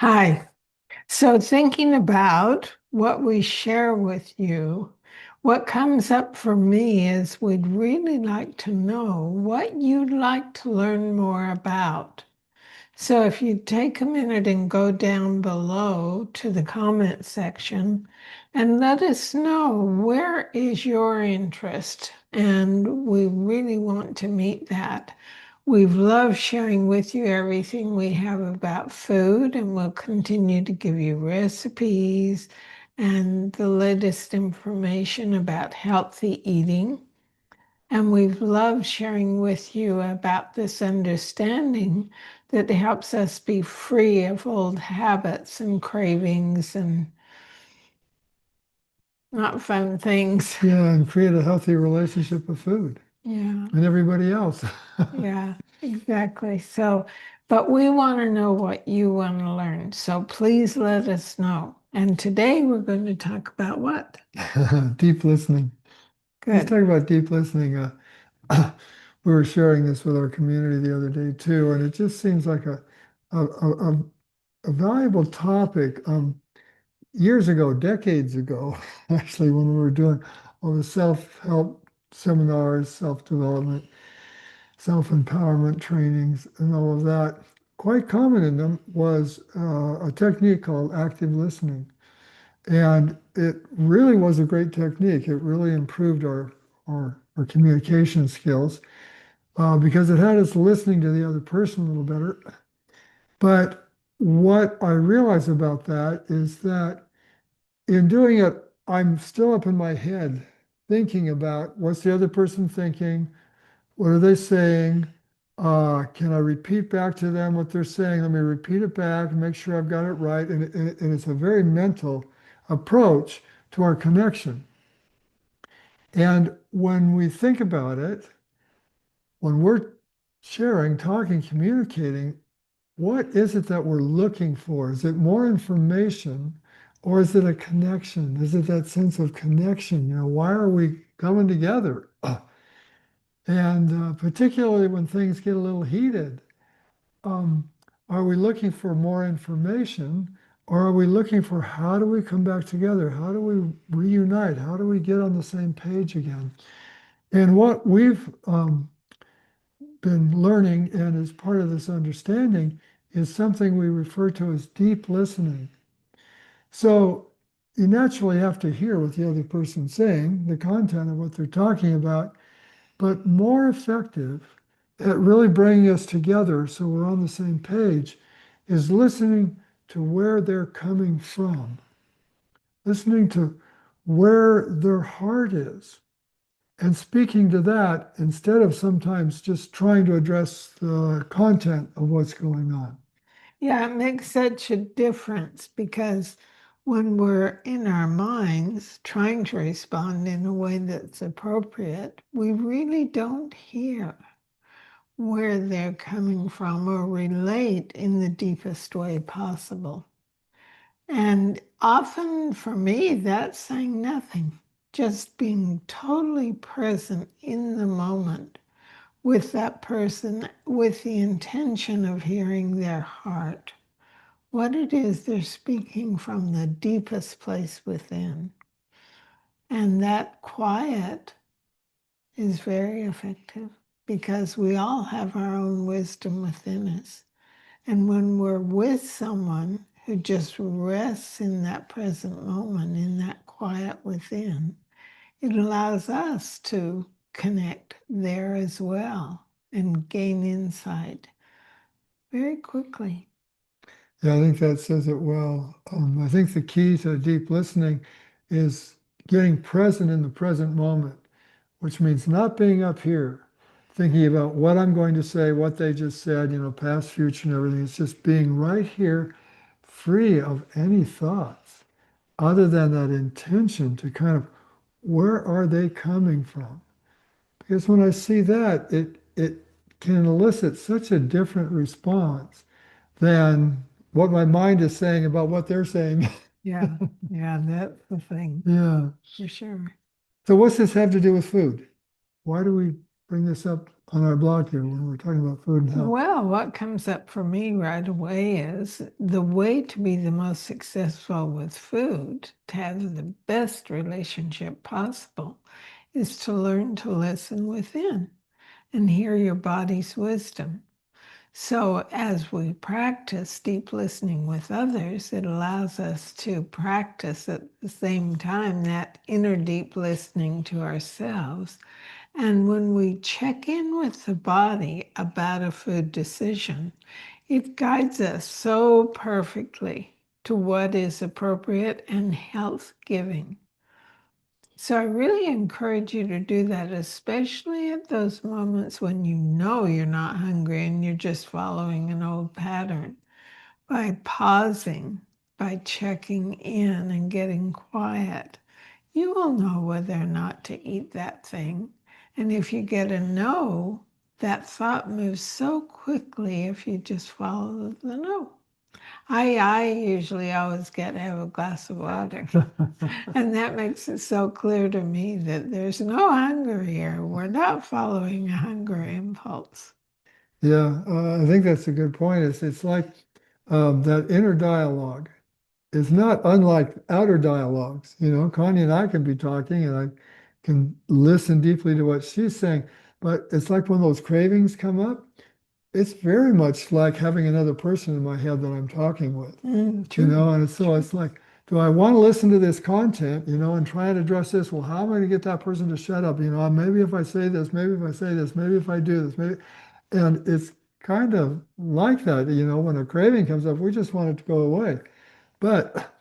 Hi. So, thinking about what we share with you, what comes up for me is we'd really like to know what you'd like to learn more about. So, if you take a minute and go down below to the comment section and let us know where is your interest, and we really want to meet that. We've loved sharing with you everything we have about food, and we'll continue to give you recipes and the latest information about healthy eating. And we've loved sharing with you about this understanding that helps us be free of old habits and cravings and not fun things. Yeah, and create a healthy relationship with food Yeah. and everybody else. Yeah, exactly. So, but we want to know what you want to learn. So please let us know. And today we're going to talk about what? Deep listening. Let's Good. talk about deep listening. We were sharing this with our community the other day too, and it just seems like a valuable topic. Years ago, decades ago, actually, when we were doing all the self-help seminars, self-development, self-empowerment trainings, and all of that, quite common in them was a technique called active listening. And it really was a great technique. It really improved our communication skills because it had us listening to the other person a little better. But what I realize about that is that in doing it, I'm still up in my head thinking about what's the other person thinking, what are they saying? Can I repeat back to them what they're saying? Let me repeat it back and make sure I've got it right. And it's a very mental approach to our connection. And when we think about it, when we're sharing, talking, communicating, what is it that we're looking for? Is it more information or is it a connection? Is it that sense of connection? Why are we coming together? And particularly when things get a little heated, um, are we looking for more information or are we looking for how do we come back together? How do we reunite? How do we get on the same page again? And what we've been learning and as part of this understanding is something we refer to as deep listening. So you naturally have to hear what the other person's saying, the content of what they're talking about, but more effective at really bringing us together so we're on the same page is listening to where they're coming from, listening to where their heart is, and speaking to that instead of sometimes just trying to address the content of what's going on. Yeah, it makes such a difference because when we're in our minds trying to respond in a way that's appropriate, we really don't hear where they're coming from or relate in the deepest way possible. And often for me, that's saying nothing, just being totally present in the moment with that person with the intention of hearing their heart, what it is they're speaking from the deepest place within. And that quiet is very effective because we all have our own wisdom within us. And when we're with someone who just rests in that present moment, in that quiet within, it allows us to connect there as well and gain insight very quickly. Yeah, I think that says it well. I think the key to deep listening is getting present in the present moment, which means not being up here thinking about what I'm going to say, what they just said, past, future, and everything. It's just being right here, free of any thoughts other than that intention to kind of where are they coming from? Because when I see that, it can elicit such a different response than what my mind is saying about what they're saying. Yeah, yeah, that's the thing Yeah. for sure. So what's this have to do with food? Why do we bring this up on our blog here when we're talking about food and health? Well, what comes up for me right away is the way to be the most successful with food, to have the best relationship possible, is to learn to listen within and hear your body's wisdom. So, as we practice deep listening with others, it allows us to practice at the same time that inner deep listening to ourselves. And when we check in with the body about a food decision, it guides us so perfectly to what is appropriate and health giving. So I really encourage you to do that, especially at those moments when you know you're not hungry and you're just following an old pattern. By pausing, by checking in and getting quiet, you will know whether or not to eat that thing. And if you get a no, that thought moves so quickly if you just follow the no. I usually always get to have a glass of water. And that makes it so clear to me that there's no hunger here. We're not following a hunger impulse. Yeah, I think that's a good point. It's like that inner dialogue is not unlike outer dialogues. You know, Connie and I can be talking and I can listen deeply to what she's saying, but it's like when those cravings come up, it's very much like having another person in my head that I'm talking with, you True. know, and so it's like, do I want to listen to this content, you know, and try and address this? Well, how am I going to get that person to shut up? You know, maybe if I say this, maybe if I say this, maybe if I do this, maybe, and it's kind of like that, you know, when a craving comes up, we just want it to go away. But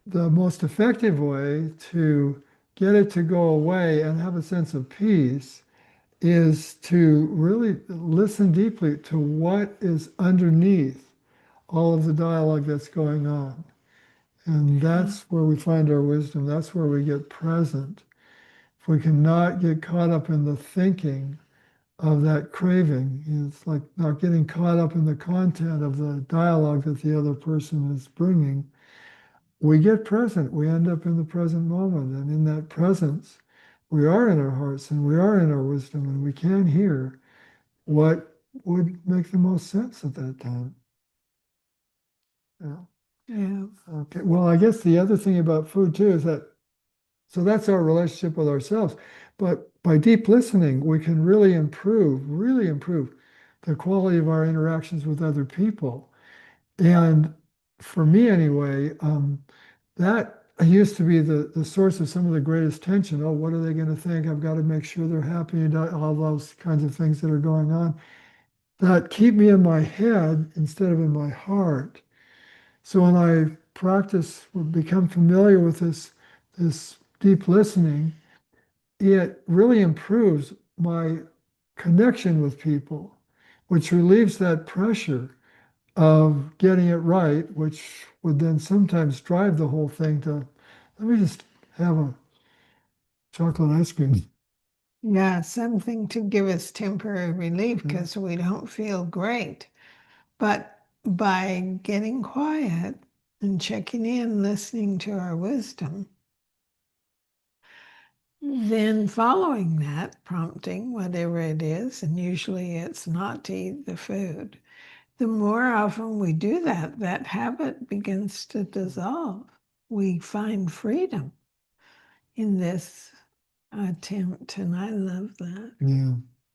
the most effective way to get it to go away and have a sense of peace is to really listen deeply to what is underneath all of the dialogue that's going on. And Yeah. that's where we find our wisdom. That's where we get present. If we cannot get caught up in the thinking of that craving, it's like not getting caught up in the content of the dialogue that the other person is bringing. We get present. We end up in the present moment. And in that presence, we are in our hearts and we are in our wisdom and we can hear what would make the most sense at that time. Yeah. Yeah. Okay. Well, I guess the other thing about food too is that, so that's our relationship with ourselves. But by deep listening, we can really improve the quality of our interactions with other people. And for me anyway, that used to be the source of some of the greatest tension. Oh, what are they going to think? I've got to make sure they're happy and all those kinds of things that are going on that keep me in my head instead of in my heart. So when I practice or become familiar with this deep listening, it really improves my connection with people, which relieves that pressure of getting it right, which would then sometimes drive the whole thing to, let me just have a chocolate ice cream. Yeah, something to give us temporary relief Yeah. because we don't feel great. But by getting quiet and checking in, listening to our wisdom, then following that prompting, whatever it is, and usually it's not to eat the food, the more often we do that, that habit begins to dissolve. We find freedom in this attempt, and I love that. Yeah,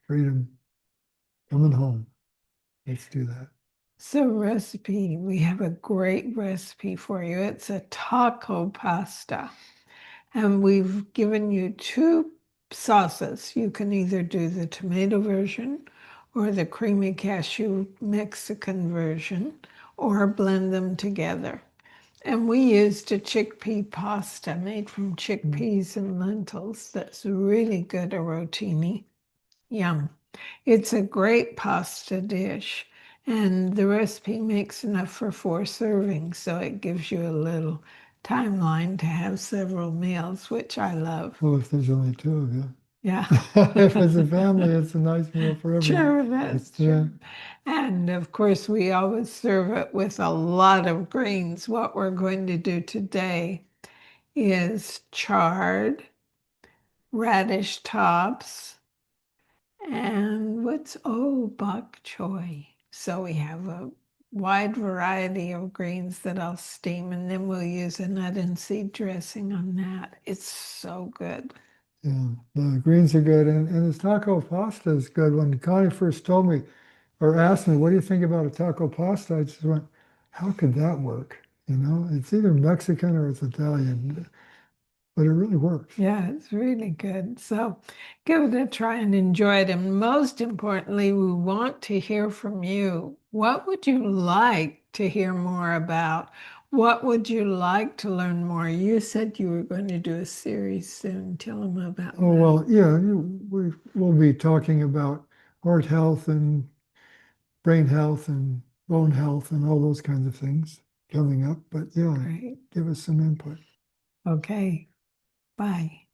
freedom, coming home. Let's do that. So, recipe, we have a great recipe for you. It's a taco pasta. And we've given you two sauces. You can either do the tomato version or the creamy cashew Mexican version or blend them together. And we used a chickpea pasta made from Mm. chickpeas and lentils. That's really good, a rotini. Yum. It's a great pasta dish, and the recipe makes enough for 4 servings, so it gives you a little timeline to have several meals, which I love. Well, if there's only two of you. Yeah. If it's a family, it's a nice meal for everyone. True, that's Yeah. true. And of course, we always serve it with a lot of greens. What we're going to do today is chard, radish tops, And what's, oh, bok choy. So we have a wide variety of greens that I'll steam, and then we'll use a nut and seed dressing on that. It's so good. Yeah, the greens are good, and this taco pasta is good. When Connie first told me or asked me, "What do you think about a taco pasta?" I just went, "How could that work?" You know, it's either Mexican or it's Italian, but it really works. Yeah, it's really good. So give it a try and enjoy it. And most importantly, we want to hear from you. What would you like to hear more about? What would you like to learn more? You said you were going to do a series soon. Tell them about Oh, that. well, yeah, we'll be talking about heart health and brain health and bone health and all those kinds of things coming up. But yeah, Great. give us some input. Okay. Bye.